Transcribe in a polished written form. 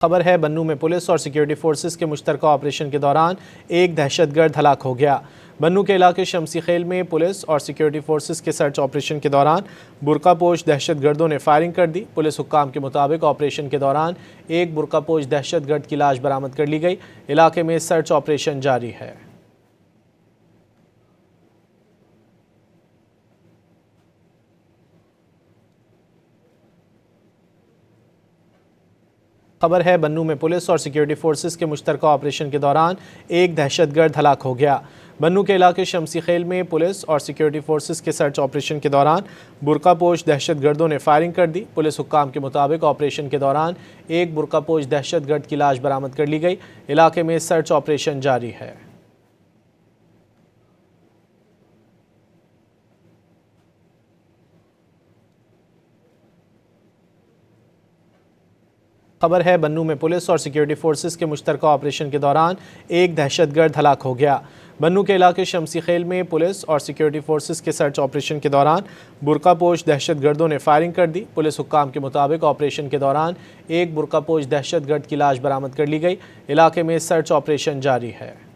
खबर है बन्नू में पुलिस और सिक्योरिटी फोर्सेस के मुश्तरका ऑपरेशन के दौरान एक दहशतगर्द हलाक हो गया। बन्नू के इलाके शमसी खेल में पुलिस और सिक्योरिटी फोर्सेस के सर्च ऑपरेशन के दौरान बुरकापोश दहशतगर्दों ने फायरिंग कर दी। पुलिस हुक्काम के मुताबिक ऑपरेशन के दौरान एक बुरकापोश दहशतगर्द की लाश बरामद कर ली गई। इलाके में सर्च ऑपरेशन जारी है। खबर है बन्नू में पुलिस और सिक्योरिटी फोर्सेस के मुश्तरका ऑपरेशन के दौरान एक दहशतगर्द हलाक हो गया। बन्नू के इलाके शमसी खेल में पुलिस और सिक्योरिटी फोर्सेस के सर्च ऑपरेशन के दौरान बुरकापोश दहशतगर्दों ने फायरिंग कर दी। पुलिस हुक्काम के मुताबिक ऑपरेशन के दौरान एक बुरकापोश दहशतगर्द की लाश बरामद कर ली गई। इलाके में सर्च ऑपरेशन जारी है। खबर है बन्नू में पुलिस और सिक्योरिटी फोर्सेस के मुश्तरका ऑपरेशन के दौरान एक दहशतगर्द हलाक हो गया। बन्नू के इलाके शमसी खेल में पुलिस और सिक्योरिटी फोर्सेस के सर्च ऑपरेशन के दौरान बुरकापोश दहशतगर्दों ने फायरिंग कर दी। पुलिस हुक्काम के मुताबिक ऑपरेशन के दौरान एक बुरकापोश दहशतगर्द की लाश बरामद कर ली गई। इलाके में सर्च ऑपरेशन जारी है।